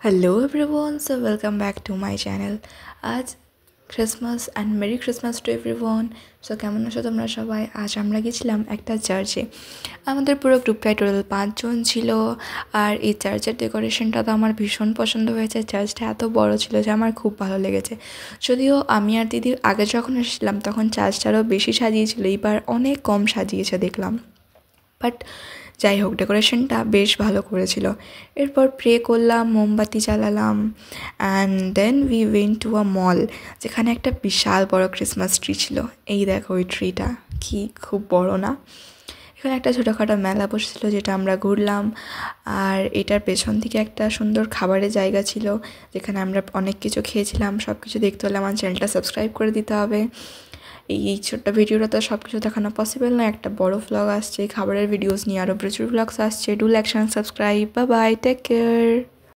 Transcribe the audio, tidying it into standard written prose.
Hello everyone, so welcome back to my channel. আজ Christmas and merry Christmas to everyone. So কেমন আছো তোমরা সবাই? আজ আমরা গেছিলাম একটা চার্চে। আমাদের পুরো গ্রুপটাই টোটাল 5 জন ছিল। আর এই চার্চের ডেকোরেশনটা তো আমার ভীষণ পছন্দ হয়েছে। চার্চটা এত বড় ছিল যে আমার খুব ভালো লেগেছে। যদিও আমি আর দিদি আগে যখন এসেছিলাম তখন চার্চটারও বেশি সাজিয়েছিল, এইবার অনেক কম সাজিয়েছে দেখলাম। বাট যাই হোক, ডেকোরেশনটা বেশ ভালো করেছিল। এরপর প্রে করলাম, মোমবাতি জ্বালালাম, and then we went to a mall, যেখানে একটা বিশাল বড় ক্রিসমাস ট্রি ছিল। এই দেখো ওই ট্রিটা, কি খুব বড় না? এখানে একটা ছোটোখাটো মেলা বসেছিল যেটা আমরা ঘুরলাম। আর এটার পেছন দিকে একটা সুন্দর খাবারের জায়গা ছিল, যেখানে আমরা অনেক কিছু খেয়েছিলাম। সব কিছু দেখতে হলে আমার চ্যানেলটা সাবস্ক্রাইব করে দিতে হবে। এই ছোট্ট ভিডিওটা তো সব কিছু দেখানো পসিবল না, একটা বড় ভ্লগ আসছে খাবারের ভিডিওস নিয়ে, আরও প্রচুর ভ্লগস আসছে। Do like and subscribe. Bye bye, take care.